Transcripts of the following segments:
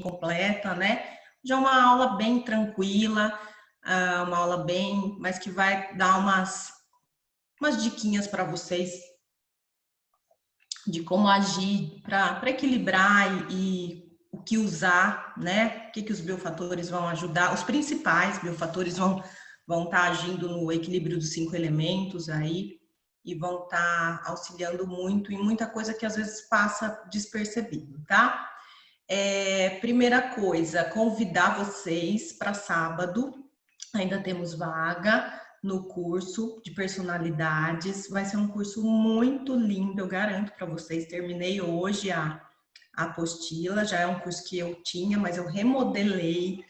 completa, né? Já é uma aula bem tranquila, uma aula mas que vai dar umas diquinhas para vocês de como agir para equilibrar e o que usar, né? O que os biofatores vão ajudar, os principais biofatores vão estar agindo no equilíbrio dos 5 elementos aí e vão estar auxiliando muito em muita coisa que às vezes passa despercebido, tá? Primeira coisa, convidar vocês para sábado, ainda temos vaga no curso de personalidades, vai ser um curso muito lindo, eu garanto para vocês. Terminei hoje a apostila, já é um curso que eu tinha, mas eu remodelei,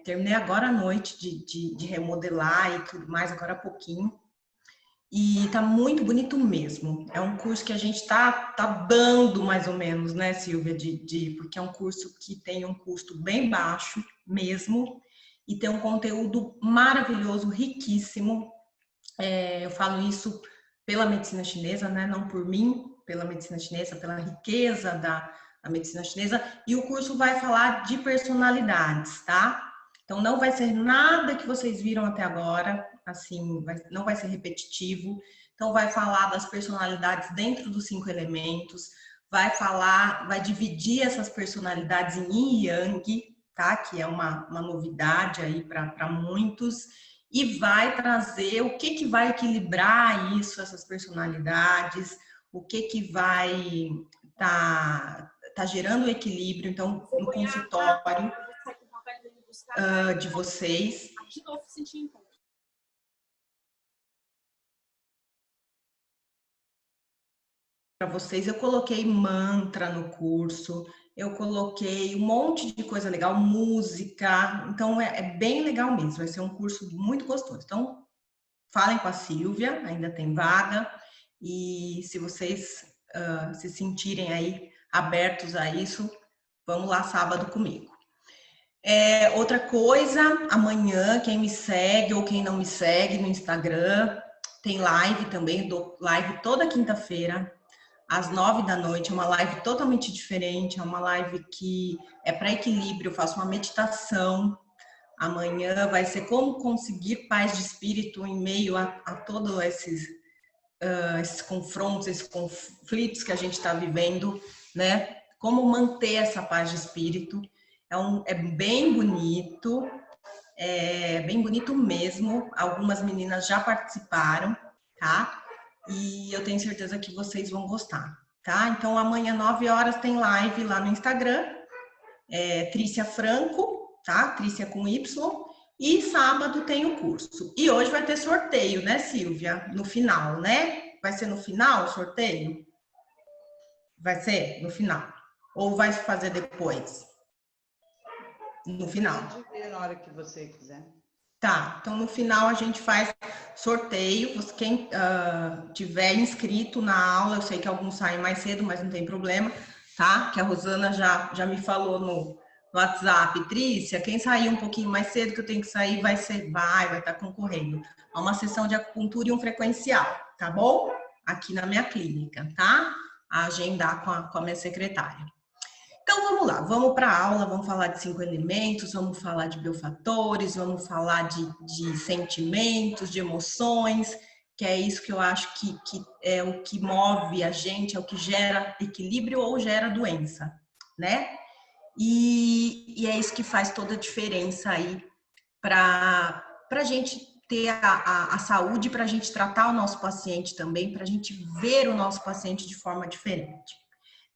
terminei agora à noite de remodelar e tudo mais, agora há pouquinho. E tá muito bonito mesmo. É um curso que a gente tá dando mais ou menos, né, Silvia, porque é um curso que tem um custo bem baixo mesmo e tem um conteúdo maravilhoso, riquíssimo. Eu falo isso pela medicina chinesa, né, não por mim, pela medicina chinesa, pela riqueza da medicina chinesa. E o curso vai falar de personalidades, tá? Então não vai ser nada que vocês viram até agora, assim, não vai ser repetitivo. Então vai falar das personalidades dentro dos 5 elementos, vai dividir essas personalidades em Yin e Yang, tá? Que é uma novidade aí para muitos, e vai trazer o que vai equilibrar isso, essas personalidades, o que vai tá gerando o equilíbrio. Então, no consultório de vocês. Para vocês, eu coloquei mantra no curso, eu coloquei um monte de coisa legal, música, então é bem legal mesmo, vai ser um curso muito gostoso. Então, falem com a Silvia, ainda tem vaga, e se vocês se sentirem aí abertos a isso, vamos lá sábado comigo. Outra coisa, amanhã, quem me segue ou quem não me segue no Instagram, tem live também, dou live toda quinta-feira, às 9 da noite, é uma live totalmente diferente, é uma live que é para equilíbrio, eu faço uma meditação. Amanhã vai ser como conseguir paz de espírito em meio a todos esses confrontos, esses conflitos que a gente está vivendo, né? Como manter essa paz de espírito. É bem bonito mesmo. Algumas meninas já participaram, tá? E eu tenho certeza que vocês vão gostar, tá? Então, amanhã, 9 horas, tem live lá no Instagram, Trícia Franco, tá? Trícia com Y. E sábado tem o curso. E hoje vai ter sorteio, né, Silvia? No final, né? Vai ser no final o sorteio? Vai ser no final. Ou vai fazer depois? No final. Na hora que você quiser. Tá, então no final a gente faz sorteio. Quem tiver inscrito na aula, eu sei que alguns saem mais cedo, mas não tem problema, tá? Que a Rosana já me falou no WhatsApp, Trícia, quem sair um pouquinho mais cedo que eu tenho que sair vai estar concorrendo a uma sessão de acupuntura e um frequencial, tá bom? Aqui na minha clínica, tá? A agendar com a minha secretária. Então vamos lá, vamos para a aula, vamos falar de 5 elementos, vamos falar de biofatores, vamos falar de sentimentos, de emoções, que é isso que eu acho que é o que move a gente, é o que gera equilíbrio ou gera doença, né? E é isso que faz toda a diferença aí para a gente ter a saúde, para a gente tratar o nosso paciente também, para a gente ver o nosso paciente de forma diferente.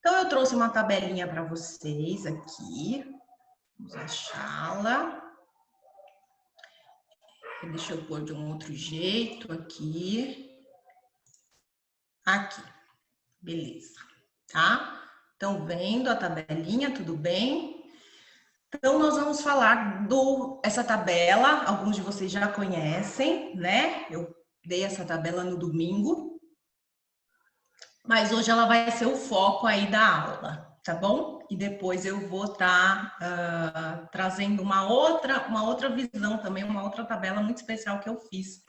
Então, eu trouxe uma tabelinha para vocês aqui. Vamos achá-la. Deixa eu pôr de um outro jeito aqui. Aqui. Beleza. Tá? Estão vendo a tabelinha? Tudo bem? Então, nós vamos falar essa tabela. Alguns de vocês já conhecem, né? Eu dei essa tabela no domingo. Mas hoje ela vai ser o foco aí da aula, tá bom? E depois eu vou estar trazendo uma outra visão também, uma outra tabela muito especial que eu fiz,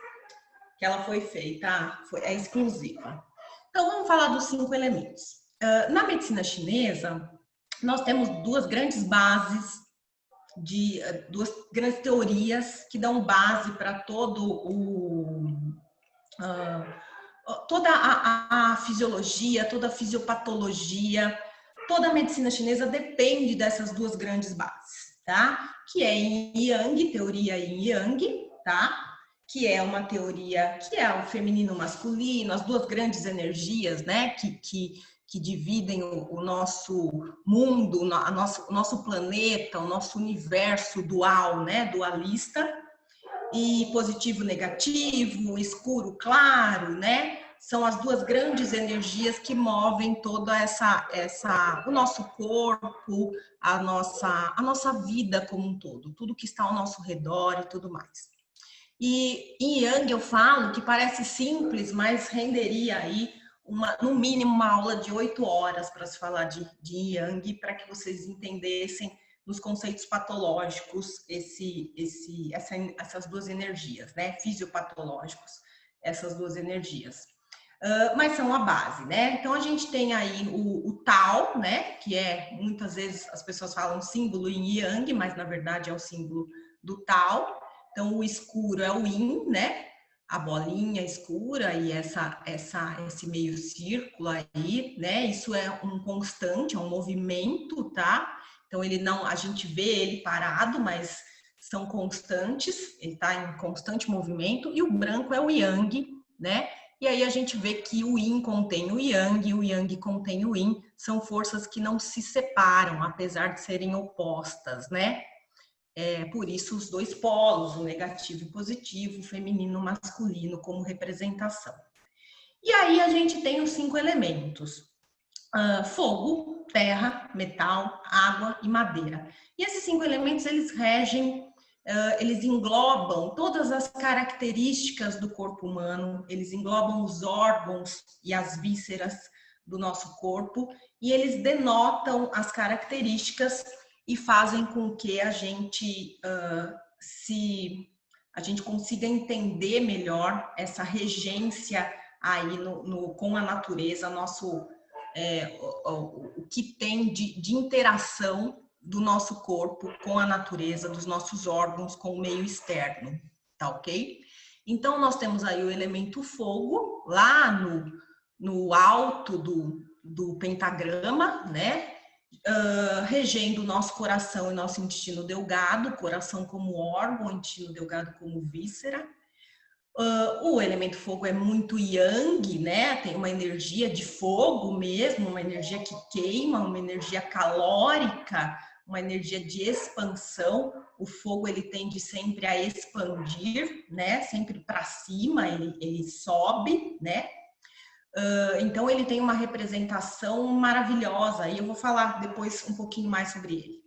que ela foi feita, é exclusiva. Então, vamos falar dos 5 elementos. Na medicina chinesa, nós temos duas grandes bases, duas grandes teorias que dão base para toda a fisiologia, toda a fisiopatologia, toda a medicina chinesa depende dessas duas grandes bases, tá? Que é Yin e Yang, teoria Yin e Yang, tá? Que é uma teoria que é o feminino e o masculino, as duas grandes energias, né? Que dividem o nosso mundo, o nosso planeta, o nosso universo dual, né? Dualista. E positivo, negativo, escuro, claro, né? São as duas grandes energias que movem toda o nosso corpo, a nossa vida como um todo, tudo que está ao nosso redor e tudo mais. E em Yang eu falo que parece simples, mas renderia aí no mínimo uma aula de 8 horas para se falar de Yang, para que vocês entendessem nos conceitos patológicos essas duas energias, né? Fisiopatológicos, essas duas energias. Mas são a base, né? Então a gente tem aí o Tao, né? Que é, muitas vezes as pessoas falam símbolo Yin e Yang, mas na verdade é o símbolo do Tao. Então o escuro é o Yin, né? A bolinha escura e esse meio círculo aí, né? Isso é um constante, é um movimento, tá? Então ele não, a gente vê ele parado, mas são constantes, ele está em constante movimento. E o branco é o Yang, né? E aí a gente vê que o Yin contém o Yang contém o Yin, são forças que não se separam, apesar de serem opostas, né? Por isso os dois polos, o negativo e o positivo, o feminino e o masculino como representação. E aí a gente tem os 5 elementos: fogo, terra, metal, água e madeira. E esses 5 elementos, eles regem, eles englobam todas as características do corpo humano, eles englobam os órgãos e as vísceras do nosso corpo, e eles denotam as características e fazem com que a gente consiga entender melhor essa regência aí com a natureza, o que tem de interação do nosso corpo com a natureza, dos nossos órgãos com o meio externo, tá ok? Então nós temos aí o elemento fogo lá no alto do pentagrama, né? Regendo o nosso coração e nosso intestino delgado, coração como órgão, intestino delgado como víscera. O elemento fogo é muito yang, né? Tem uma energia de fogo mesmo, uma energia que queima, uma energia calórica, uma energia de expansão. O fogo ele tende sempre a expandir, né? Sempre para cima, ele sobe, né? Então ele tem uma representação maravilhosa, e eu vou falar depois um pouquinho mais sobre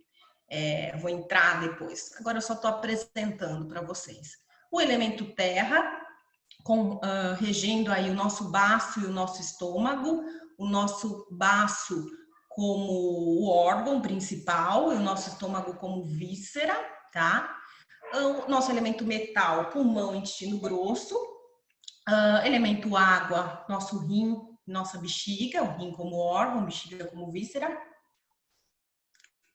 ele. Vou entrar depois. Agora eu só estou apresentando para vocês. O elemento terra, regendo aí o nosso baço e o nosso estômago, o nosso baço como o órgão principal e o nosso estômago como víscera, tá? O nosso elemento metal, pulmão e intestino grosso. Elemento água, nosso rim, nossa bexiga, o rim como órgão, bexiga como víscera.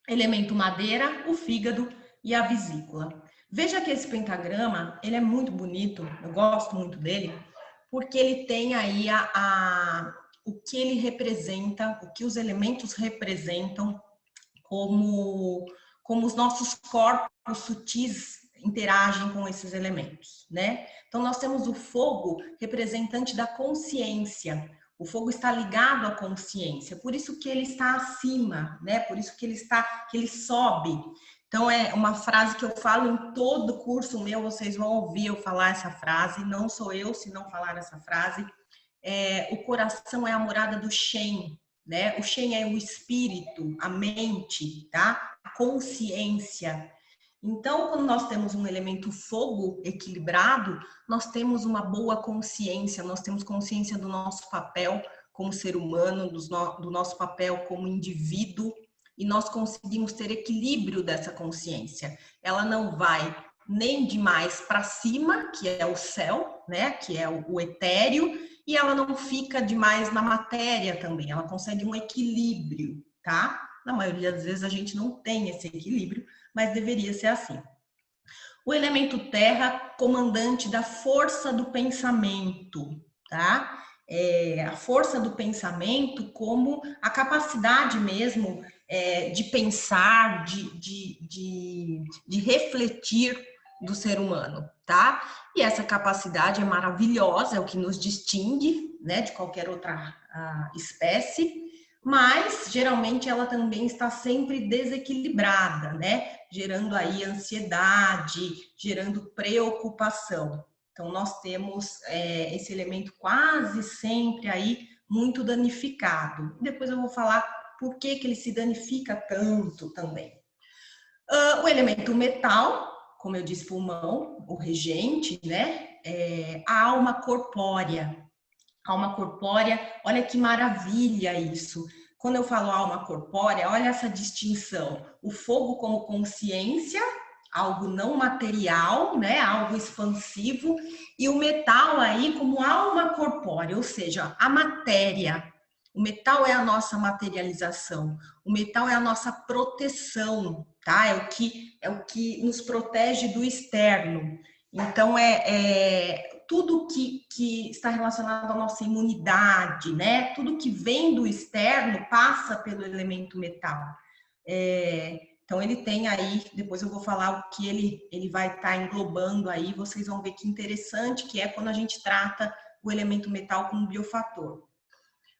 Elemento madeira, o fígado e a vesícula. Veja que esse pentagrama, ele é muito bonito, eu gosto muito dele, porque ele tem aí o que ele representa, o que os elementos representam como os nossos corpos sutis interagem com esses elementos, né? Então nós temos o fogo representante da consciência. O fogo está ligado à consciência, por isso que ele está acima, né? Por isso que ele sobe. Então é uma frase que eu falo em todo curso meu, vocês vão ouvir eu falar essa frase, não sou eu se não falar essa frase. O coração é a morada do Shen, né? O Shen é o espírito, a mente, tá? A consciência. Então, quando nós temos um elemento fogo equilibrado, nós temos uma boa consciência, nós temos consciência do nosso papel como ser humano, do nosso papel como indivíduo, e nós conseguimos ter equilíbrio dessa consciência. Ela não vai nem demais para cima, que é o céu, né? Que é o etéreo, e ela não fica demais na matéria também, ela consegue um equilíbrio, tá? Na maioria das vezes a gente não tem esse equilíbrio, mas deveria ser assim. O elemento terra, comandante da força do pensamento, tá? A força do pensamento como a capacidade mesmo de pensar, de refletir do ser humano, tá? E essa capacidade é maravilhosa, é o que nos distingue, né, de qualquer outra espécie, mas geralmente ela também está sempre desequilibrada, né? Gerando aí ansiedade, gerando preocupação. Então, nós temos esse elemento quase sempre aí muito danificado. Depois eu vou falar por que ele se danifica tanto também. O elemento metal, como eu disse, pulmão, o regente, né? A alma corpórea. Alma corpórea, olha que maravilha isso. Quando eu falo alma corpórea, olha essa distinção. O fogo como consciência, algo não material, né? Algo expansivo, e o metal aí como alma corpórea, ou seja, a matéria. O metal é a nossa materialização, o metal é a nossa proteção, tá? É o que nos protege do externo. Então, tudo que está relacionado à nossa imunidade, né? Tudo que vem do externo passa pelo elemento metal. Então, ele tem aí, depois eu vou falar o que ele vai estar englobando aí, vocês vão ver que interessante que é quando a gente trata o elemento metal como biofator.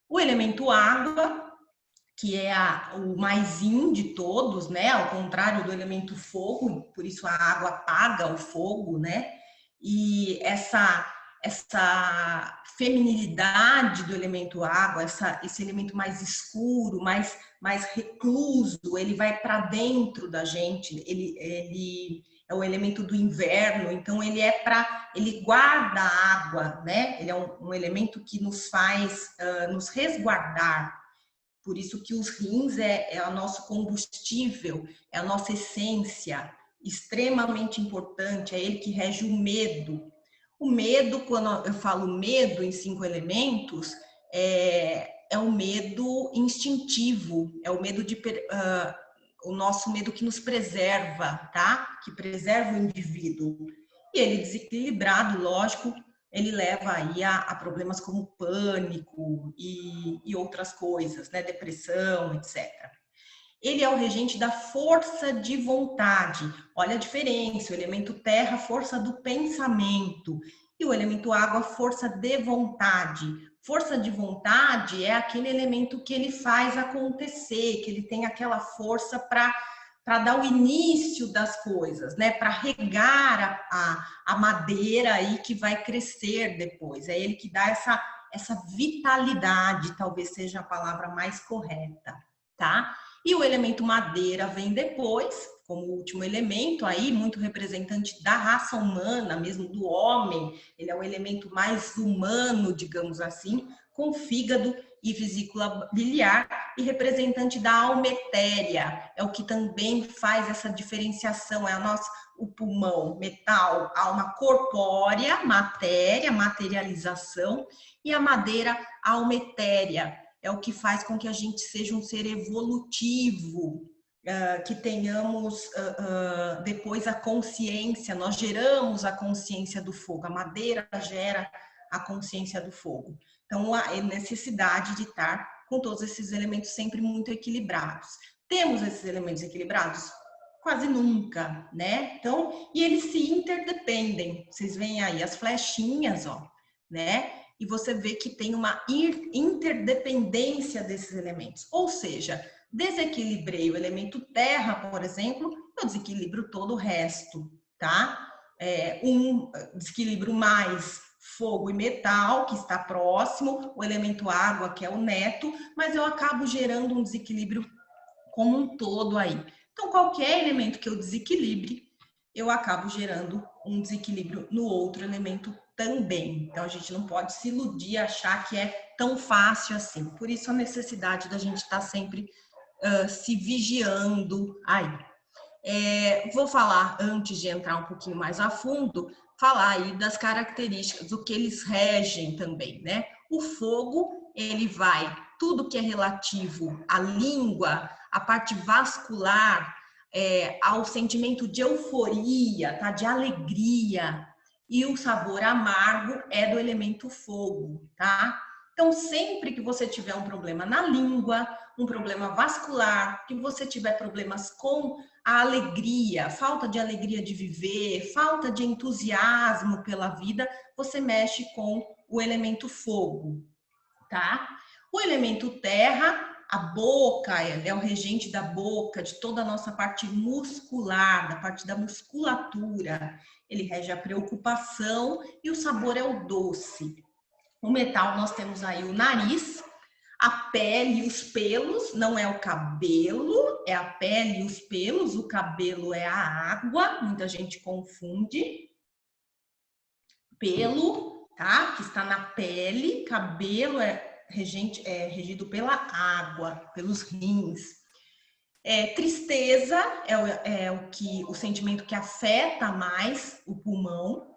O elemento água, que é o mais yin de todos, né? Ao contrário do elemento fogo, por isso a água apaga o fogo, né? E essa feminilidade do elemento água, esse elemento mais escuro, mais recluso, ele vai para dentro da gente, ele é o elemento do inverno, então ele guarda a água, né? Ele é um elemento que nos faz nos resguardar. Por isso que os rins é o nosso combustível, é a nossa essência, extremamente importante, é ele que rege o medo. O medo, quando eu falo medo em 5 elementos, é o medo instintivo, é o medo o nosso medo que nos preserva, tá? Que preserva o indivíduo. E ele desequilibrado, lógico, ele leva aí a problemas como pânico e outras coisas, né? Depressão, etc. Ele é o regente da força de vontade. Olha a diferença, o elemento terra, força do pensamento, e o elemento água, força de vontade. Força de vontade é aquele elemento que ele faz acontecer, que ele tem aquela força para dar o início das coisas, né? Para regar a madeira aí que vai crescer depois. É ele que dá essa vitalidade, talvez seja a palavra mais correta, tá? E o elemento madeira vem depois, como último elemento aí, muito representante da raça humana, mesmo do homem. Ele é o elemento mais humano, digamos assim, com fígado e vesícula biliar, e representante da alma etérea, é o que também faz essa diferenciação, é o pulmão, metal, alma corpórea, matéria, materialização, e a madeira, alma etérea, é o que faz com que a gente seja um ser evolutivo, que tenhamos depois a consciência, nós geramos a consciência do fogo, a madeira gera a consciência do fogo. Então, a necessidade de estar com todos esses elementos sempre muito equilibrados. Temos esses elementos equilibrados? Quase nunca, né? Então, e eles se interdependem. Vocês veem aí as flechinhas, ó, né? E você vê que tem uma interdependência desses elementos. Ou seja, desequilibrei o elemento terra, por exemplo, eu desequilibro todo o resto, tá? Desequilibro mais fogo e metal, que está próximo, o elemento água, que é o neto, mas eu acabo gerando um desequilíbrio como um todo aí. Então, qualquer elemento que eu desequilibre, eu acabo gerando um desequilíbrio no outro elemento também. Então, a gente não pode se iludir e achar que é tão fácil assim. Por isso, a necessidade da gente estar sempre se vigiando aí. Vou falar, antes de entrar um pouquinho mais a fundo, falar aí das características, do que eles regem também, né? O fogo, ele vai, tudo que é relativo à língua, a parte vascular, ao sentimento de euforia, tá? De alegria. E o sabor amargo é do elemento fogo, tá? Então, sempre que você tiver um problema na língua, um problema vascular, que você tiver problemas com a alegria, falta de alegria de viver, falta de entusiasmo pela vida, você mexe com o elemento fogo, tá? O elemento terra, a boca, ele é o regente da boca, de toda a nossa parte muscular, da parte da musculatura. Ele rege a preocupação e o sabor é o doce. O metal, nós temos aí o nariz, a pele e os pelos, não é o cabelo, é a pele e os pelos, o cabelo é a água, muita gente confunde. Pelo, tá? Que está na pele, cabelo é regido pela água, pelos rins. Tristeza o sentimento que afeta mais o pulmão.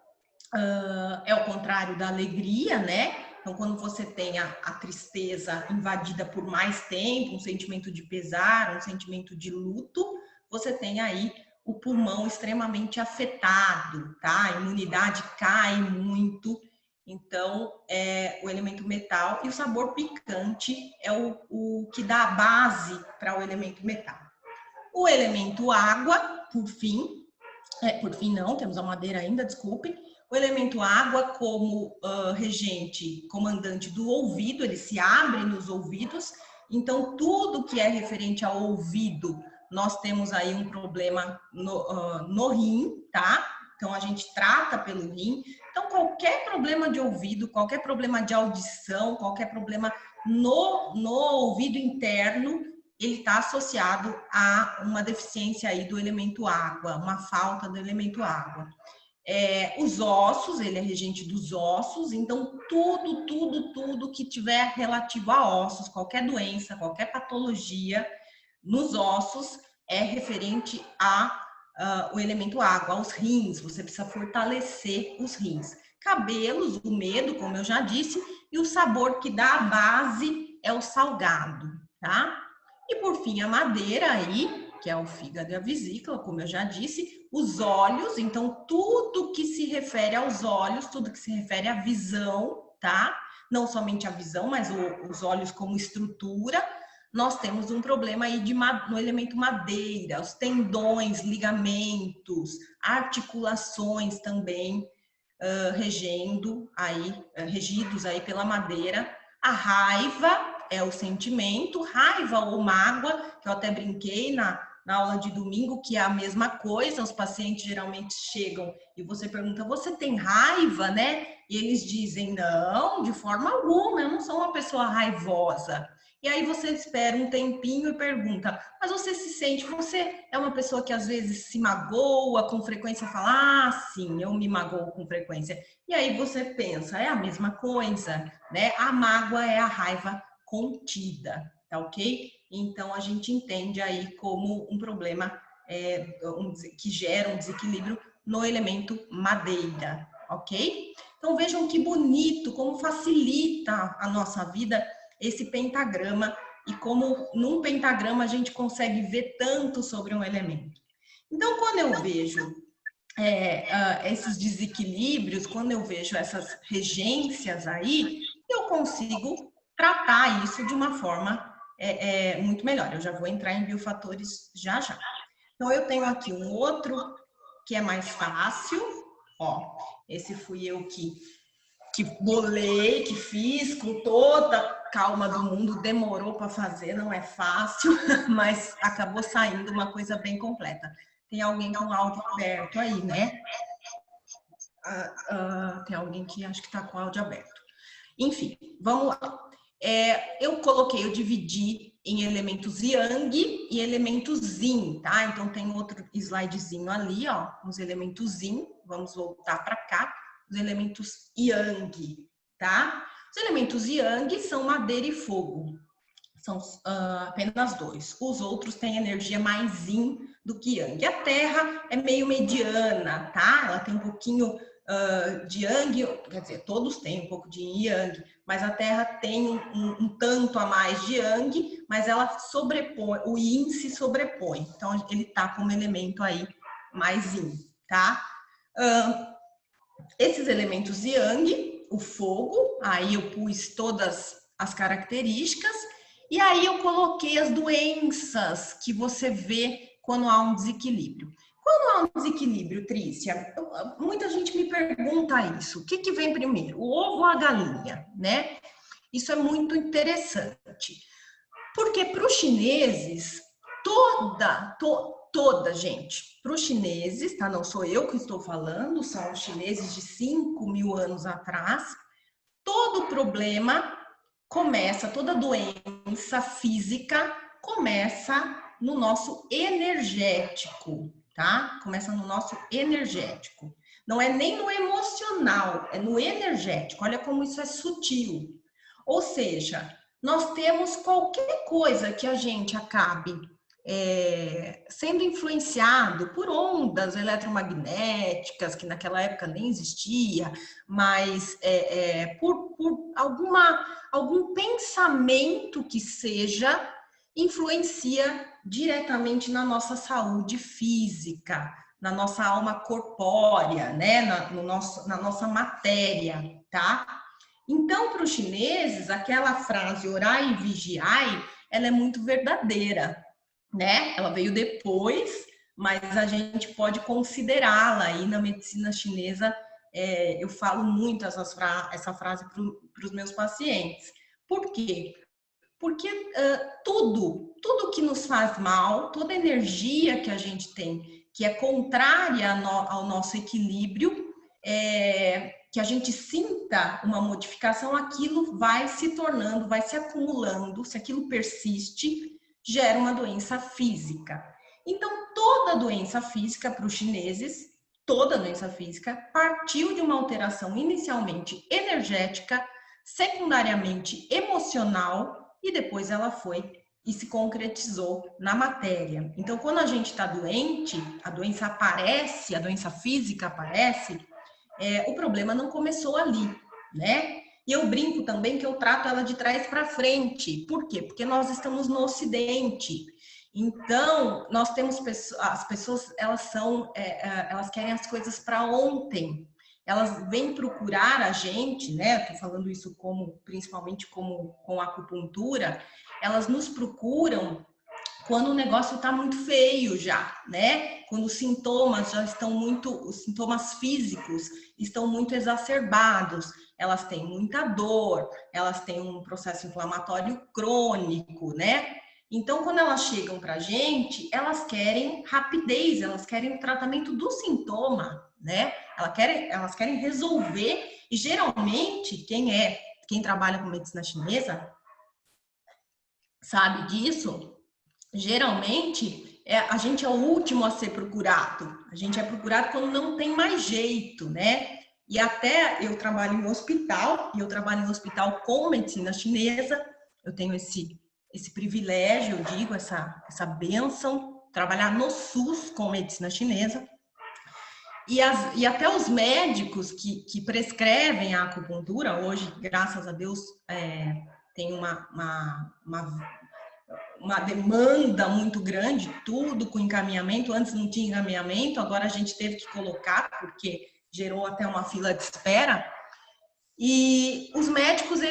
É o contrário da alegria, né? Então, quando você tem a tristeza invadida por mais tempo, um sentimento de pesar, um sentimento de luto, você tem aí o pulmão extremamente afetado, tá? A imunidade cai muito. Então, o elemento metal e o sabor picante é o que dá a base para o elemento metal. O elemento água, por fim não, temos a madeira ainda, desculpe. O elemento água como regente, comandante do ouvido, ele se abre nos ouvidos. Então, tudo que é referente ao ouvido, nós temos aí um problema no rim, tá? Então, a gente trata pelo rim. Então, qualquer problema de ouvido, qualquer problema de audição, qualquer problema no ouvido interno, ele está associado a uma deficiência aí do elemento água, uma falta do elemento água. Os ossos, ele é regente dos ossos, então tudo que tiver relativo a ossos, qualquer doença, qualquer patologia nos ossos é referente o elemento água, aos rins, você precisa fortalecer os rins. Cabelos, o medo, como eu já disse, e o sabor que dá a base é o salgado, tá? E por fim, a madeira aí, que é o fígado e a vesícula, como eu já disse, os olhos, então tudo que se refere aos olhos, tudo que se refere à visão, tá? Não somente a visão, mas os olhos como estrutura. Nós temos um problema aí no elemento madeira, os tendões, ligamentos, articulações também regidos aí pela madeira. A raiva é o sentimento, raiva ou mágoa, que eu até brinquei na aula de domingo, que é a mesma coisa. Os pacientes geralmente chegam e você pergunta, você tem raiva, né? E eles dizem, não, de forma alguma, eu não sou uma pessoa raivosa. E aí você espera um tempinho e pergunta, mas você se sente, você é uma pessoa que às vezes se magoa com frequência, fala, sim, eu me magoo com frequência. E aí você pensa, é a mesma coisa, né? A mágoa é a raiva contida, tá ok? Então a gente entende aí como um problema que gera um desequilíbrio no elemento madeira, ok? Então vejam que bonito, como facilita a nossa vida esse pentagrama e como num pentagrama a gente consegue ver tanto sobre um elemento. Então, quando eu vejo esses desequilíbrios, quando eu vejo essas regências aí, eu consigo tratar isso de uma forma muito melhor. Eu já vou entrar em biofatores já. Então, eu tenho aqui um outro que é mais fácil. Ó, esse fui eu que bolei, que fiz com toda a calma do mundo, demorou para fazer, não é fácil, mas acabou saindo uma coisa bem completa. Tem alguém com o áudio aberto aí, né? Tem alguém que acho que está com o áudio aberto. Enfim, vamos lá. Eu dividi em elementos Yang e elementos Yin, tá? Então tem outro slidezinho ali, ó, os elementos Yin. Vamos voltar para cá. Os elementos Yang, tá? Os elementos Yang são madeira e fogo. São apenas dois. Os outros têm energia mais Yin do que Yang. A Terra é meio mediana, tá? Ela tem um pouquinho de Yang, quer dizer, todos têm um pouco de Yang, mas a Terra tem um tanto a mais de Yang, mas ela sobrepõe, o Yin se sobrepõe. Então, ele está como elemento aí mais Yin, tá? Esses elementos Yang, o fogo, aí eu pus todas as características, e aí eu coloquei as doenças que você vê quando há um desequilíbrio. Quando há um desequilíbrio, Trícia, muita gente me pergunta isso. O que vem primeiro, o ovo ou a galinha, né? Isso é muito interessante. Porque para os chineses, toda gente, para os chineses, tá? Não sou eu que estou falando, são os chineses de 5.000 anos atrás, todo problema começa, toda doença física começa no nosso energético, tá? Começa no nosso energético. Não é nem no emocional, é no energético. Olha como isso é sutil. Ou seja, nós temos qualquer coisa que a gente acabe sendo influenciado por ondas eletromagnéticas, que naquela época nem existia, mas por algum pensamento que seja, influencia diretamente na nossa saúde física, na nossa alma corpórea, né? na nossa matéria, tá? Então, para os chineses, aquela frase orai e vigiai, ela é muito verdadeira, né? Ela veio depois, mas a gente pode considerá-la aí na medicina chinesa. Eu falo muito essa frase para os meus pacientes. Por quê? Porque tudo que nos faz mal, toda energia que a gente tem, que é contrária ao nosso equilíbrio, que a gente sinta uma modificação, aquilo vai se tornando, vai se acumulando, se aquilo persiste, gera uma doença física. Então, toda doença física para os chineses, toda doença física partiu de uma alteração inicialmente energética, secundariamente emocional, e depois ela foi e se concretizou na matéria. Então, quando a gente está doente, a doença aparece, a doença física aparece, o problema não começou ali, né? E eu brinco também que eu trato ela de trás para frente. Por quê? Porque nós estamos no Ocidente. Então, nós temos as pessoas, elas querem as coisas para ontem. Elas vêm procurar a gente, né? Estou falando isso principalmente com a acupuntura. Elas nos procuram quando o negócio está muito feio já, né? Quando os sintomas os sintomas físicos estão muito exacerbados, elas têm muita dor, elas têm um processo inflamatório crônico, né? Então, quando elas chegam para a gente, elas querem rapidez, elas querem o tratamento do sintoma, né? Elas querem resolver, e geralmente, quem trabalha com medicina chinesa sabe disso. Geralmente, a gente é o último a ser procurado. A gente é procurado quando não tem mais jeito, né? E até eu trabalho em hospital, e eu trabalho em hospital com medicina chinesa. Eu tenho esse privilégio, eu digo, essa bênção, trabalhar no SUS com medicina chinesa. E até os médicos que prescrevem a acupuntura, hoje, graças a Deus, tem uma demanda muito grande, tudo com encaminhamento. Antes não tinha encaminhamento, agora a gente teve que colocar, porque gerou até uma fila de espera. E os médicos,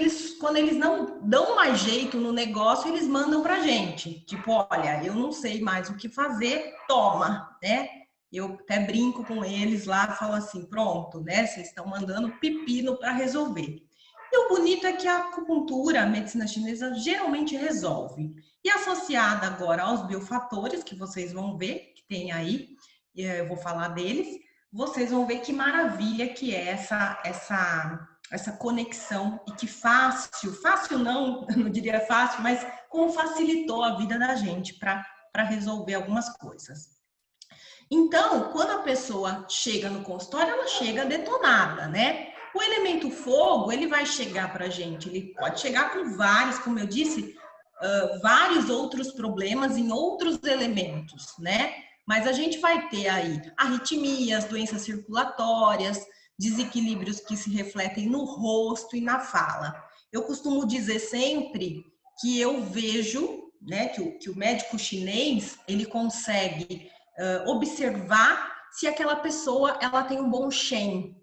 quando eles não dão mais jeito no negócio, eles mandam pra gente. Tipo, olha, eu não sei mais o que fazer, toma, né? Eu até brinco com eles lá, falo assim, pronto, né? Vocês estão mandando pepino para resolver. E o bonito é que a acupuntura, a medicina chinesa, geralmente resolve. E associada agora aos biofatores, que vocês vão ver, que tem aí, eu vou falar deles, vocês vão ver que maravilha que é essa conexão, e que fácil não diria fácil, mas como facilitou a vida da gente para resolver algumas coisas. Então, quando a pessoa chega no consultório, ela chega detonada, né? O elemento fogo, ele vai chegar para a gente, ele pode chegar com vários, como eu disse, vários outros problemas em outros elementos, né? Mas a gente vai ter aí arritmias, doenças circulatórias, desequilíbrios que se refletem no rosto e na fala. Eu costumo dizer sempre que eu vejo, né, que o médico chinês, ele consegue observar se aquela pessoa ela tem um bom shen,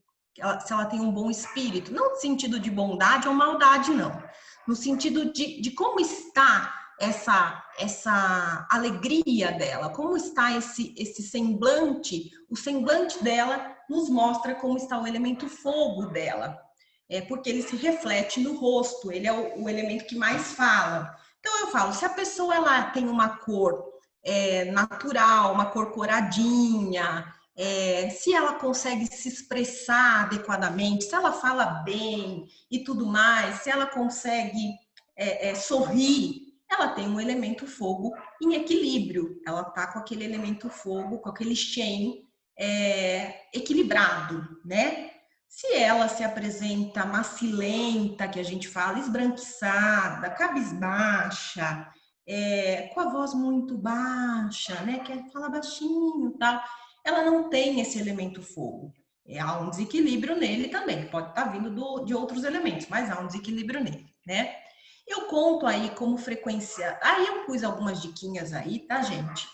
se ela tem um bom espírito, não no sentido de bondade ou maldade, não. No sentido de como está essa alegria dela, como está esse semblante, o semblante dela nos mostra como está o elemento fogo dela, porque ele se reflete no rosto, ele é o elemento que mais fala. Então eu falo, se a pessoa ela tem uma cor natural, uma cor coradinha, se ela consegue se expressar adequadamente, se ela fala bem e tudo mais, se ela consegue sorrir, ela tem um elemento fogo em equilíbrio, ela está com aquele elemento fogo, com aquele shen equilibrado, né? Se ela se apresenta macilenta, que a gente fala, esbranquiçada, cabisbaixa, com a voz muito baixa, né? Que fala baixinho e tal, ela não tem esse elemento fogo. Há um desequilíbrio nele também, pode estar vindo de outros elementos, mas há um desequilíbrio nele, né? Eu conto aí como frequência. Aí eu pus algumas diquinhas aí, tá, gente?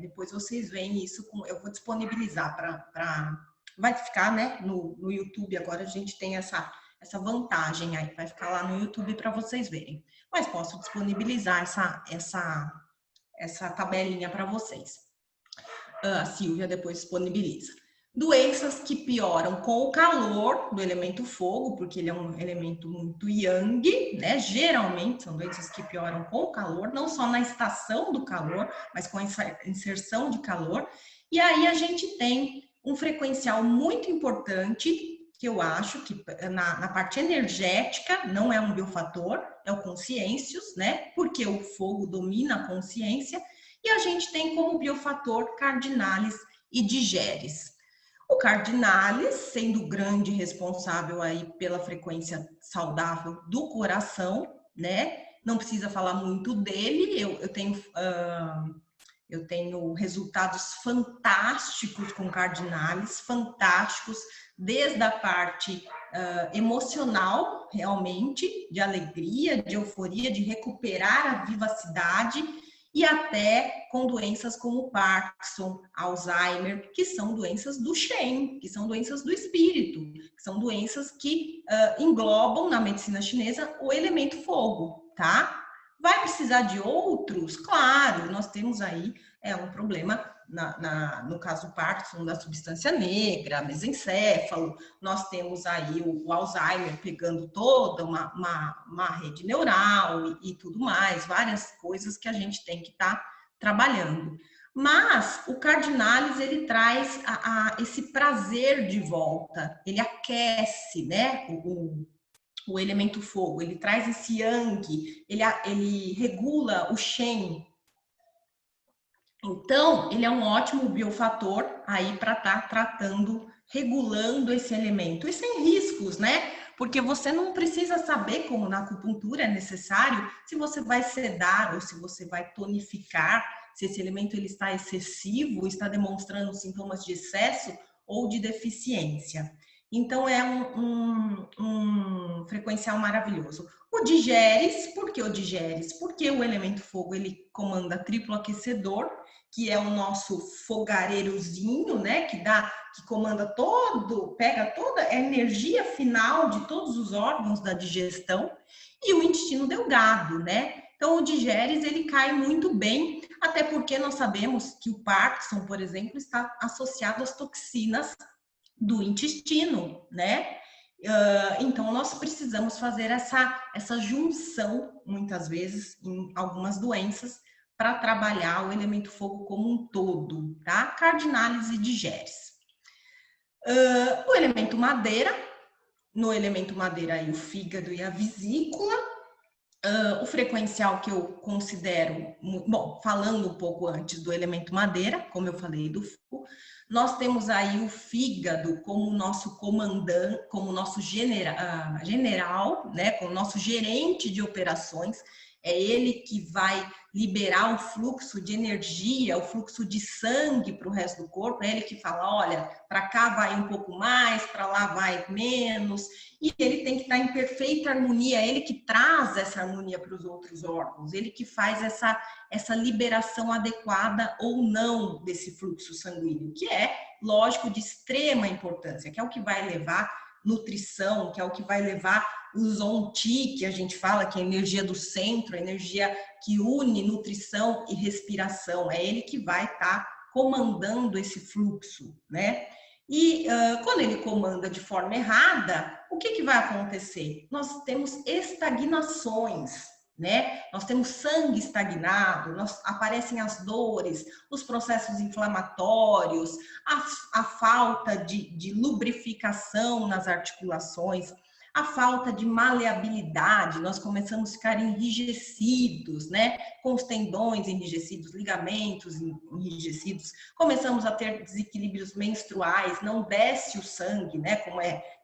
Depois vocês veem isso, eu vou disponibilizar para. Vai ficar, né? No YouTube agora a gente tem essa vantagem aí, vai ficar lá no YouTube para vocês verem. Mas posso disponibilizar essa tabelinha para vocês. A Silvia depois disponibiliza. Doenças que pioram com o calor do elemento fogo, porque ele é um elemento muito yang, né? Geralmente são doenças que pioram com o calor, não só na estação do calor, mas com a inserção de calor. E aí a gente tem um frequencial muito importante, que eu acho que na parte energética não é um biofator, é o consciêncios, né? Porque o fogo domina a consciência. E a gente tem como biofator cardinalis e digeres. O cardinalis, sendo o grande responsável aí pela frequência saudável do coração, né? Não precisa falar muito dele, eu tenho resultados fantásticos com cardinalis, fantásticos, desde a parte emocional, realmente, de alegria, de euforia, de recuperar a vivacidade, e até com doenças como Parkinson, Alzheimer, que são doenças do Shen, que são doenças do espírito, que são doenças que englobam na medicina chinesa o elemento fogo, tá? Vai precisar de outros? Claro, nós temos aí um problema, no caso do Parkinson, da substância negra, mesencéfalo, nós temos aí o Alzheimer pegando toda uma rede neural e tudo mais, várias coisas que a gente tem que estar trabalhando. Mas o cardinalis, ele traz esse prazer de volta, ele aquece, né, o elemento fogo, ele traz esse yang, ele regula o shen. Então, ele é um ótimo biofator aí para estar tratando, regulando esse elemento. E sem riscos, né? Porque você não precisa saber, como na acupuntura é necessário, se você vai sedar ou se você vai tonificar, se esse elemento ele está excessivo, está demonstrando sintomas de excesso ou de deficiência. Então, é um frequencial maravilhoso. O digeres, por que o digeres? Porque o elemento fogo, ele comanda triplo aquecedor, que é o nosso fogareirozinho, né, que comanda pega toda a energia final de todos os órgãos da digestão, e o intestino delgado, né? Então, o digeres, ele cai muito bem, até porque nós sabemos que o Parkinson, por exemplo, está associado às toxinas do intestino, né? Então, nós precisamos fazer essa junção, muitas vezes, em algumas doenças, para trabalhar o elemento fogo como um todo, tá? Cardinalis e digeres. O elemento madeira, no elemento madeira aí o fígado e a vesícula. O frequencial que eu considero, bom, falando um pouco antes do elemento madeira, como eu falei do fogo, nós temos aí o fígado como nosso comandante, como nosso general, né, como nosso gerente de operações, é ele que vai liberar o fluxo de energia, o fluxo de sangue para o resto do corpo, é ele que fala, olha, para cá vai um pouco mais, para lá vai menos, e ele tem que estar em perfeita harmonia, é ele que traz essa harmonia para os outros órgãos, ele que faz essa liberação adequada ou não desse fluxo sanguíneo, que é, lógico, de extrema importância, que é o que vai levar nutrição, que é o que vai levar o Zonti, que a gente fala que é a energia do centro, a energia que une nutrição e respiração, é ele que vai estar comandando esse fluxo, né? E quando ele comanda de forma errada, o que vai acontecer? Nós temos estagnações, né? Nós temos sangue estagnado, aparecem as dores, os processos inflamatórios, a falta de lubrificação nas articulações, a falta de maleabilidade, nós começamos a ficar enrijecidos, né? Com os tendões enrijecidos, ligamentos enrijecidos, começamos a ter desequilíbrios menstruais, não desce o sangue, né?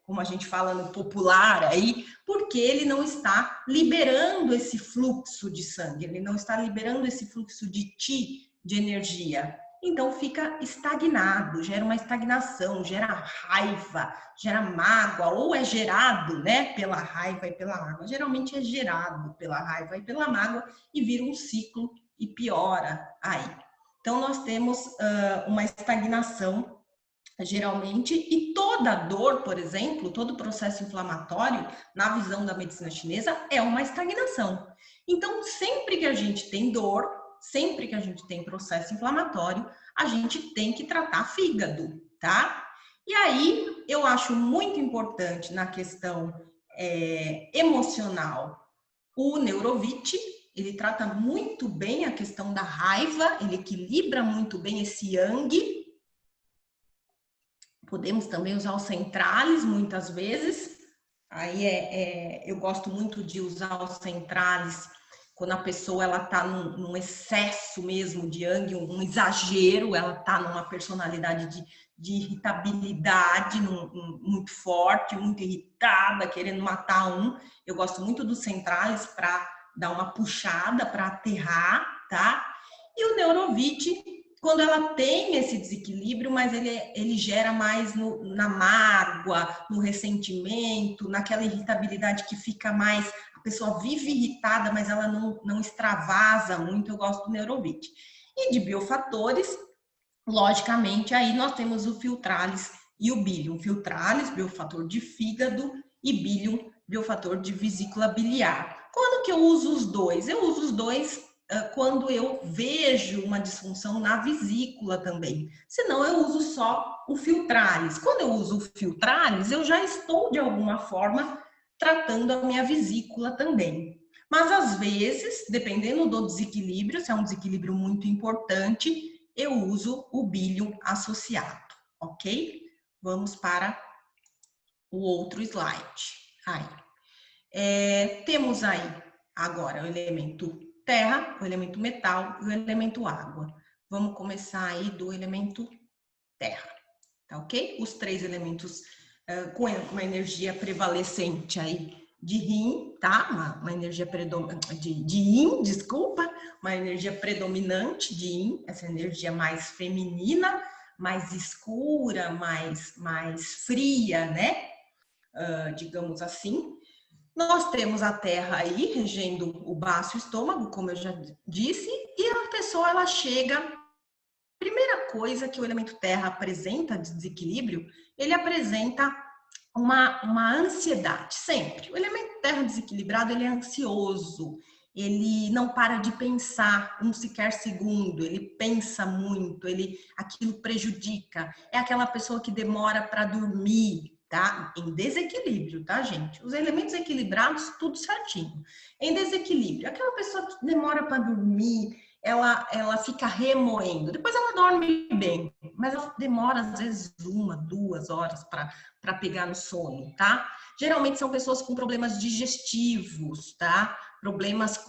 Como a gente fala no popular aí, porque ele não está liberando esse fluxo de sangue, ele não está liberando esse fluxo de Qi, de energia. Então fica estagnado, gera uma estagnação, gera raiva, gera mágoa, ou é gerado, né, pela raiva e pela mágoa. Geralmente é gerado pela raiva e pela mágoa e vira um ciclo e piora aí. Então nós temos uma estagnação geralmente, e toda dor, por exemplo, todo processo inflamatório, na visão da medicina chinesa, é uma estagnação. Então, sempre que a gente tem dor, sempre que a gente tem processo inflamatório, a gente tem que tratar fígado, tá? E aí, eu acho muito importante na questão emocional, o Neurovit, ele trata muito bem a questão da raiva, ele equilibra muito bem esse yang. Podemos também usar os centrales, muitas vezes. Aí eu gosto muito de usar os centrales quando a pessoa ela está num excesso mesmo de yang, um exagero, ela está numa personalidade de irritabilidade muito forte, muito irritada, querendo matar um. Eu gosto muito dos centrales para dar uma puxada, para aterrar, tá? E o Neurovit, quando ela tem esse desequilíbrio, mas ele gera mais na mágoa, no ressentimento, naquela irritabilidade que fica mais... A pessoa vive irritada, mas ela não extravasa muito. Eu gosto do Neurovit. E de biofatores, logicamente, aí nós temos o Filtralis e o Bilium. Filtralis, biofator de fígado, e Bilium, biofator de vesícula biliar. Quando que eu uso os dois? Eu uso os dois quando eu vejo uma disfunção na vesícula também. Senão eu uso só o Filtralis. Quando eu uso o Filtralis, eu já estou de alguma forma tratando a minha vesícula também. Mas às vezes, dependendo do desequilíbrio, se é um desequilíbrio muito importante, eu uso o Bilium associado, ok? Vamos para o outro slide. Aí. Temos aí agora o elemento terra, o elemento metal e o elemento água. Vamos começar aí do elemento terra, tá ok? Os três elementos com uma energia prevalecente aí de Yin, tá? Uma energia de Yin, desculpa, uma energia predominante de Yin, essa energia mais feminina, mais escura, mais fria, né? Digamos assim. Nós temos a terra aí, regendo o baço estômago, como eu já disse, e a pessoa, ela chega... Primeira coisa que o elemento terra apresenta de desequilíbrio, ele apresenta uma ansiedade, sempre. O elemento terra desequilibrado, ele é ansioso, ele não para de pensar um sequer segundo, ele pensa muito, aquilo prejudica. É aquela pessoa que demora para dormir, tá? Em desequilíbrio, tá, gente? Os elementos equilibrados, tudo certinho. Em desequilíbrio, aquela pessoa que demora para dormir, ela fica remoendo. Depois ela dorme bem, mas ela demora às vezes 1, 2 horas para pegar no sono, tá? Geralmente são pessoas com problemas digestivos, tá? Problemas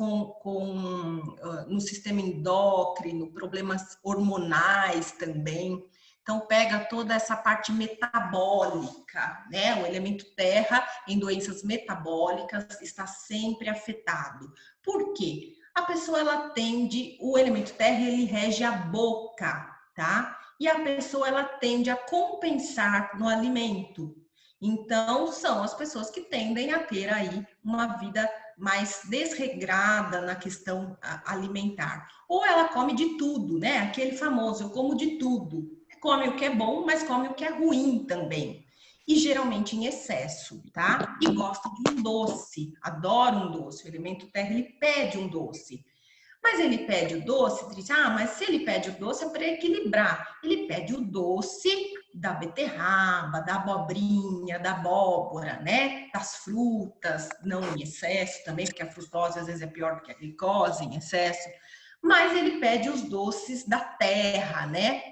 no sistema endócrino, problemas hormonais também. Então, pega toda essa parte metabólica, né? O elemento terra, em doenças metabólicas, está sempre afetado. Por quê? A pessoa, ela tende, o elemento terra, ele rege a boca, tá? E a pessoa, ela tende a compensar no alimento. Então, são as pessoas que tendem a ter aí uma vida mais desregrada na questão alimentar. Ou ela come de tudo, né? Aquele famoso, eu como de tudo. Come o que é bom, mas come o que é ruim também. E geralmente em excesso, tá? E gosta de um doce, adora um doce. O elemento terra, ele pede um doce. Mas ele pede o doce, diz, mas se ele pede o doce é para equilibrar. Ele pede o doce da beterraba, da abobrinha, da abóbora, né? Das frutas, não em excesso também, porque a frutose às vezes é pior do que a glicose em excesso. Mas ele pede os doces da terra, né?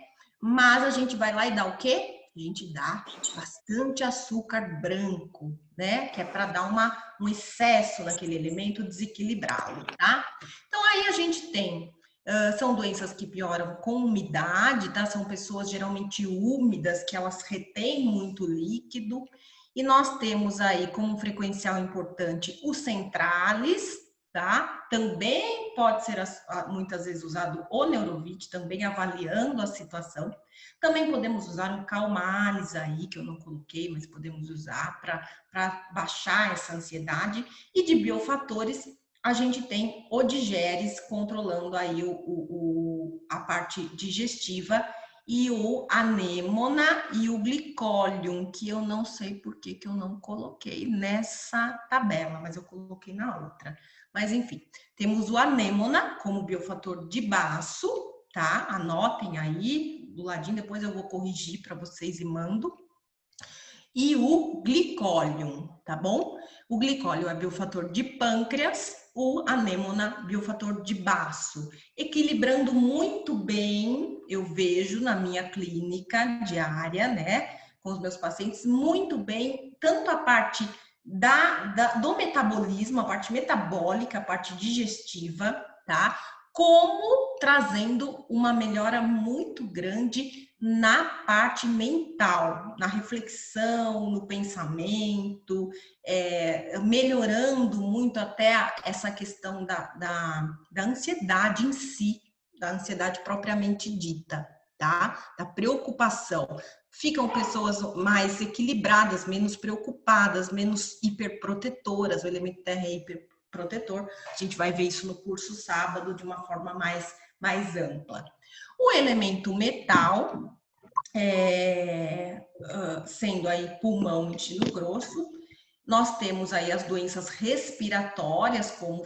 Mas a gente vai lá e dá o quê? A gente dá bastante açúcar branco, né? Que é para dar um excesso naquele elemento, desequilibrá-lo, tá? Então, aí a gente tem, são doenças que pioram com umidade, tá? São pessoas geralmente úmidas, que elas retêm muito líquido. E nós temos aí como frequencial importante o centralis, tá? Também pode ser muitas vezes usado o Neurovit, também avaliando a situação. Também podemos usar um Calmalis aí, que eu não coloquei, mas podemos usar para baixar essa ansiedade. E de biofatores, a gente tem o Digeres controlando aí a parte digestiva e o Anêmona e o Glicólium, que eu não sei por que eu não coloquei nessa tabela, mas eu coloquei na outra. Mas enfim, temos o Anêmona como biofator de baço, tá? Anotem aí do ladinho, depois eu vou corrigir para vocês e mando. E o glicólium, tá bom? O glicólium é biofator de pâncreas, o anêmona biofator de baço. Equilibrando muito bem, eu vejo na minha clínica diária, né, com os meus pacientes, muito bem, tanto a parte do metabolismo, a parte metabólica, a parte digestiva, tá? Como trazendo uma melhora muito grande na parte mental, na reflexão, no pensamento, melhorando muito até essa questão da ansiedade em si, da ansiedade propriamente dita, tá? Da preocupação. Ficam pessoas mais equilibradas, menos preocupadas, menos hiperprotetoras, o elemento terra é hiperprotetor. A gente vai ver isso no curso sábado de uma forma mais ampla. O elemento metal, sendo aí pulmão e intestino grosso, nós temos aí as doenças respiratórias como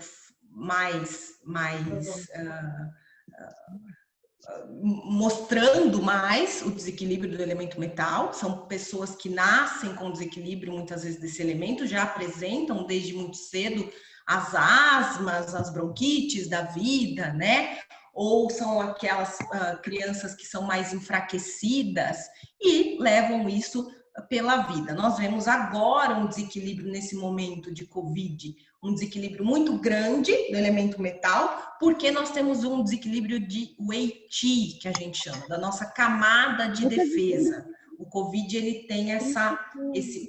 mostrando mais o desequilíbrio do elemento metal. São pessoas que nascem com desequilíbrio muitas vezes desse elemento, já apresentam desde muito cedo as asmas, as bronquites da vida, né? Ou são aquelas crianças que são mais enfraquecidas e levam isso pela vida. Nós vemos agora um desequilíbrio nesse momento de Covid, um desequilíbrio muito grande do elemento metal, porque nós temos um desequilíbrio de Wei Qi, que a gente chama, da nossa camada de defesa. O Covid, ele tem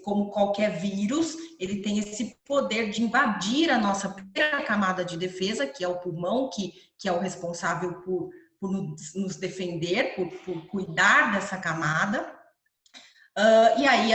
como qualquer vírus, ele tem esse poder de invadir a nossa primeira camada de defesa, que é o pulmão, que é o responsável por nos defender, por cuidar dessa camada. E aí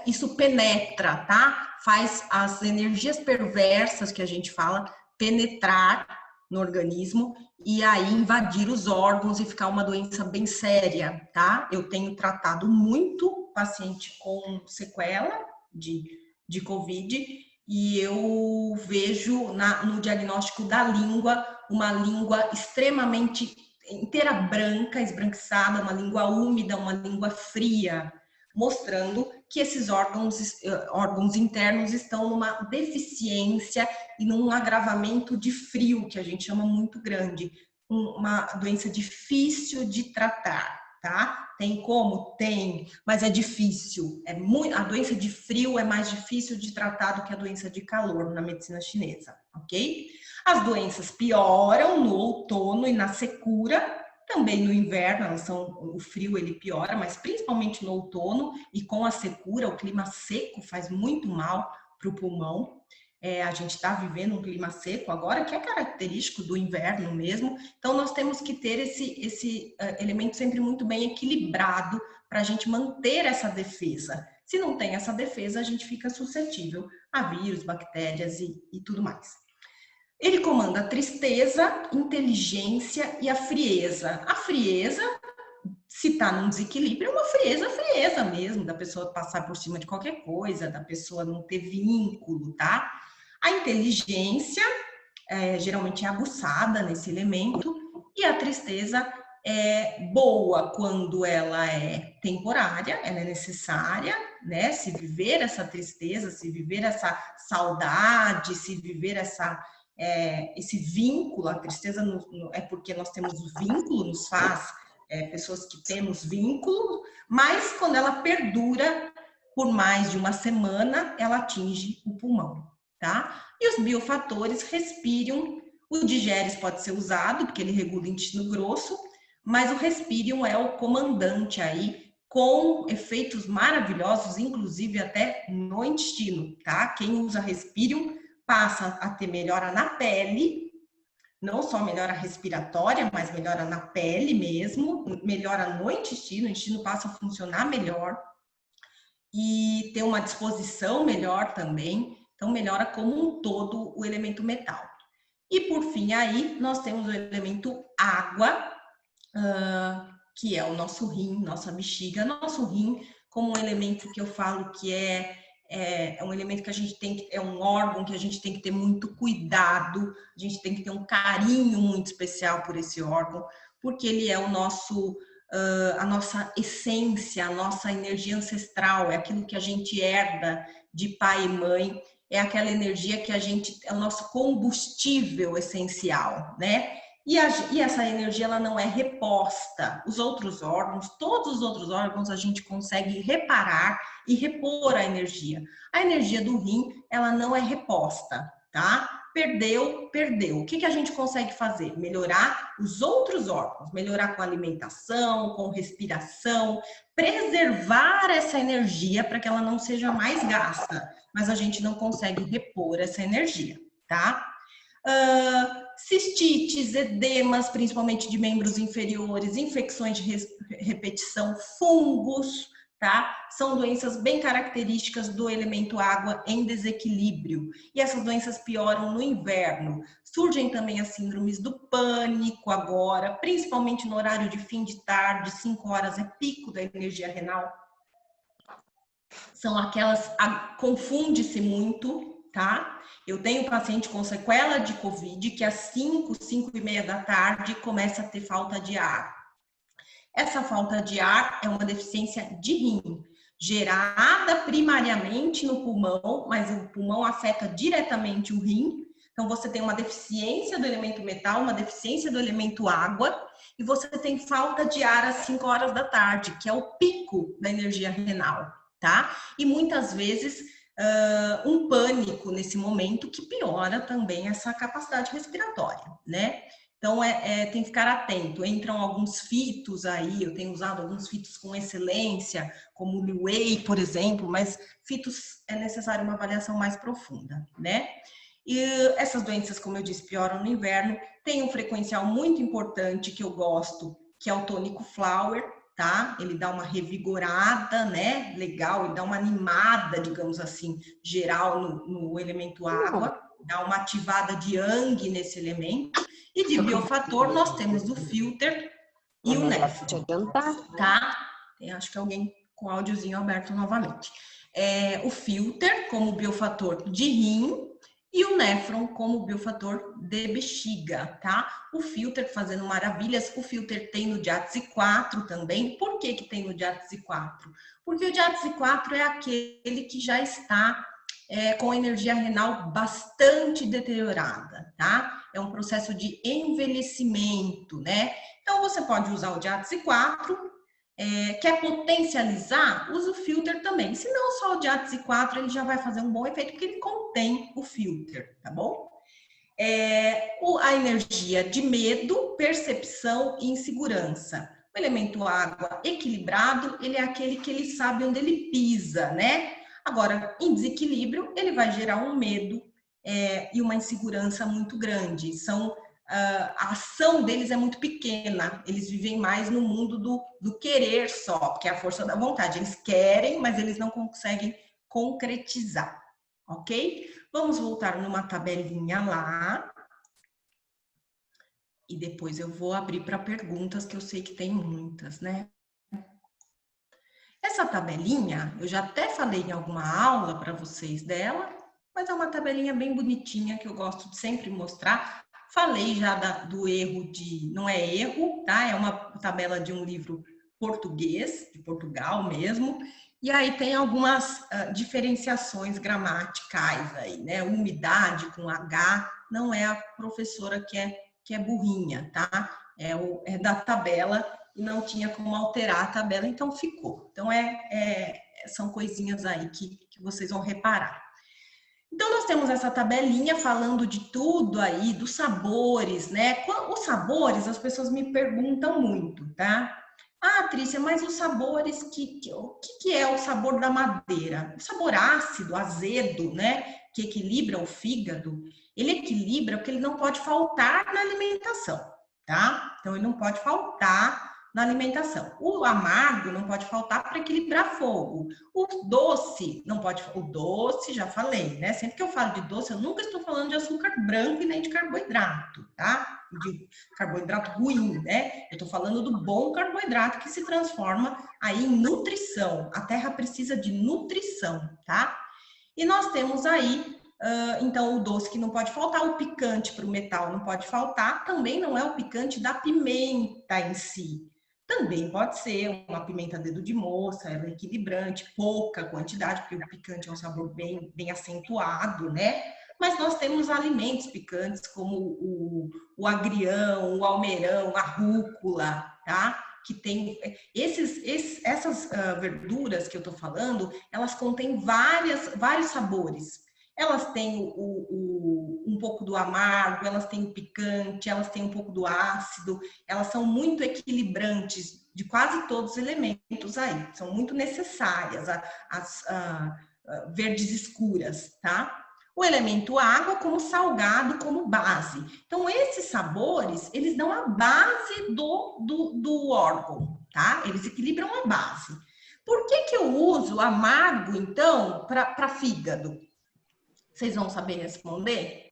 isso penetra, tá? Faz as energias perversas que a gente fala penetrar no organismo e aí invadir os órgãos e ficar uma doença bem séria, tá? Eu tenho tratado muito paciente com sequela de Covid e eu vejo no diagnóstico da língua, uma língua extremamente inteira branca, esbranquiçada, uma língua úmida, uma língua fria, mostrando que esses órgãos internos estão numa deficiência e num agravamento de frio, que a gente chama muito grande, uma doença difícil de tratar, tá? Tem como? Tem, mas é difícil. A doença de frio é mais difícil de tratar do que a doença de calor na medicina chinesa, ok? As doenças pioram no outono e na secura, também no inverno, o frio ele piora, mas principalmente no outono e com a secura, o clima seco faz muito mal para o pulmão. A gente está vivendo um clima seco agora, que é característico do inverno mesmo. Então, nós temos que ter esse elemento sempre muito bem equilibrado para a gente manter essa defesa. Se não tem essa defesa, a gente fica suscetível a vírus, bactérias e tudo mais. Ele comanda a tristeza, inteligência e a frieza. A frieza, se está num desequilíbrio, é uma frieza mesmo, da pessoa passar por cima de qualquer coisa, da pessoa não ter vínculo, tá? A inteligência geralmente é aguçada nesse elemento, e a tristeza é boa quando ela é temporária, ela é necessária, né? Se viver essa tristeza, se viver essa saudade, se viver esse vínculo, a tristeza é porque nós temos o vínculo, nos faz pessoas que temos vínculo, mas quando ela perdura por mais de uma semana, ela atinge o pulmão, tá? E os biofatores Respirium, o Digeres pode ser usado, porque ele regula o intestino grosso, mas o Respirium é o comandante aí, com efeitos maravilhosos, inclusive até no intestino, tá? Quem usa Respirium passa a ter melhora na pele, não só melhora respiratória, mas melhora na pele mesmo, melhora no intestino, o intestino passa a funcionar melhor e ter uma disposição melhor também, então melhora como um todo o elemento metal. E por fim aí nós temos o elemento água, que é o nosso rim, nossa bexiga, nosso rim como um elemento que eu falo que é um elemento que a gente tem que, é um órgão que a gente tem que ter muito cuidado, a gente tem que ter um carinho muito especial por esse órgão, porque ele é o nosso, a nossa essência, a nossa energia ancestral, é aquilo que a gente herda de pai e mãe, é aquela energia que é o nosso combustível essencial, né? E essa energia ela não é reposta. Os outros órgãos, todos os outros órgãos, a gente consegue reparar e repor a energia. A energia do rim, ela não é reposta, tá? Perdeu, perdeu. O que a gente consegue fazer? Melhorar os outros órgãos, melhorar com alimentação, com respiração, preservar essa energia para que ela não seja mais gasta, mas a gente não consegue repor essa energia, tá? Cistites, edemas, principalmente de membros inferiores, infecções de repetição, fungos, tá? São doenças bem características do elemento água em desequilíbrio. E essas doenças pioram no inverno. Surgem também as síndromes do pânico agora, principalmente no horário de fim de tarde, 5 horas é pico da energia renal. São aquelas, confunde-se muito, tá? Eu tenho paciente com sequela de Covid que às 5h da tarde começa a ter falta de ar. Essa falta de ar é uma deficiência de rim, gerada primariamente no pulmão, mas o pulmão afeta diretamente o rim. Então, você tem uma deficiência do elemento metal, uma deficiência do elemento água, e você tem falta de ar às 5 horas da tarde, que é o pico da energia renal, tá? E muitas vezes um pânico nesse momento que piora também essa capacidade respiratória, né? Então, tem que ficar atento. Entram alguns fitos aí, eu tenho usado alguns fitos com excelência, como o Whey, por exemplo, mas fitos é necessário uma avaliação mais profunda, né? E essas doenças, como eu disse, pioram no inverno. Tem um frequencial muito importante que eu gosto, que é o tônico Flower, tá? Ele dá uma revigorada, né? Legal, ele dá uma animada, digamos assim, geral no elemento água, dá uma ativada de Yang nesse elemento. E de biofator nós temos o Filter e o Nefron, tá? Acho que alguém com áudiozinho aberto novamente. O Filter como biofator de rim e o Nefron como biofator de bexiga, tá? O Filter fazendo maravilhas, o Filter tem no Diátese 4 também. Por que tem no Diátese 4? Porque o Diátese 4 é aquele que já está com energia renal bastante deteriorada, tá? É um processo de envelhecimento, né? Então, você pode usar o Diátese 4, quer potencializar, usa o Filter também. Se não, só o Diátese 4, ele já vai fazer um bom efeito, porque ele contém o Filter, tá bom? A energia de medo, percepção e insegurança. O elemento água equilibrado, ele é aquele que ele sabe onde ele pisa, né? Agora, em desequilíbrio, ele vai gerar um medo e uma insegurança muito grande. A ação deles é muito pequena, eles vivem mais no mundo do querer só, porque é a força da vontade. Eles querem, mas eles não conseguem concretizar, ok? Vamos voltar numa tabelinha lá. E depois eu vou abrir para perguntas, que eu sei que tem muitas, né? Essa tabelinha, eu já até falei em alguma aula para vocês dela, mas é uma tabelinha bem bonitinha que eu gosto de sempre mostrar. Falei já do erro não é erro, tá? É uma tabela de um livro português, de Portugal mesmo, e aí tem algumas diferenciações gramaticais aí, né? Umidade com H, não é a professora que é burrinha, tá? É da tabela e não tinha como alterar a tabela, então ficou. Então, são coisinhas aí que vocês vão reparar. Então, nós temos essa tabelinha falando de tudo aí, dos sabores, né? Os sabores, as pessoas me perguntam muito, tá? Ah, Trícia, mas os sabores, o que é o sabor da madeira? O sabor ácido, azedo, né? Que equilibra o fígado, ele equilibra porque ele não pode faltar na alimentação, tá? Então, ele não pode faltar na alimentação. O amargo não pode faltar para equilibrar fogo. O doce não pode faltar. O doce, já falei, né? Sempre que eu falo de doce, eu nunca estou falando de açúcar branco e nem de carboidrato, tá? De carboidrato ruim, né? Eu estou falando do bom carboidrato que se transforma aí em nutrição. A terra precisa de nutrição, tá? E nós temos aí, então, o doce que não pode faltar, o picante para o metal não pode faltar, também não é o picante da pimenta em si. Também pode ser uma pimenta dedo de moça, ela é equilibrante, pouca quantidade, porque o picante é um sabor bem acentuado, né? Mas nós temos alimentos picantes como o agrião, o almeirão, a rúcula, tá? Que tem essas verduras que eu tô falando, elas contêm vários sabores. Elas têm um pouco do amargo, elas têm o picante, elas têm um pouco do ácido, elas são muito equilibrantes de quase todos os elementos aí, são muito necessárias, as verdes escuras, tá? O elemento água como salgado, como base. Então, esses sabores, eles dão a base do órgão, tá? Eles equilibram a base. Por que eu uso amargo, então, para fígado? Vocês vão saber responder?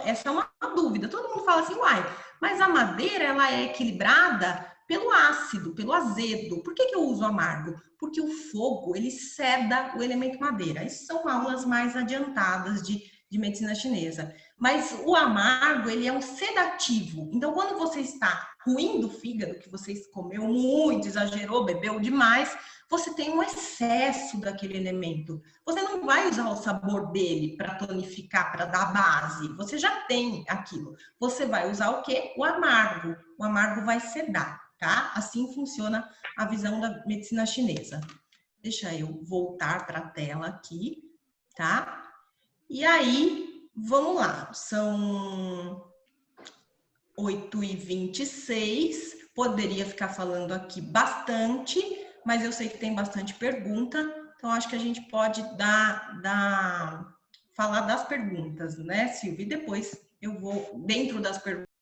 Essa é uma dúvida. Todo mundo fala assim, uai, mas a madeira, ela é equilibrada pelo ácido, pelo azedo. Por que eu uso amargo? Porque o fogo, ele seda o elemento madeira. Isso são aulas mais adiantadas de medicina chinesa. Mas o amargo, ele é um sedativo. Então, quando você está ruim do fígado, que você comeu muito, exagerou, bebeu demais, você tem um excesso daquele elemento. Você não vai usar o sabor dele para tonificar, para dar base. Você já tem aquilo. Você vai usar o quê? O amargo. O amargo vai sedar, tá? Assim funciona a visão da medicina chinesa. Deixa eu voltar para a tela aqui, tá? E aí, vamos lá. São 8h26. Poderia ficar falando aqui bastante, mas eu sei que tem bastante pergunta, então acho que a gente pode falar das perguntas, né, Silvia? E depois eu vou, dentro das perguntas,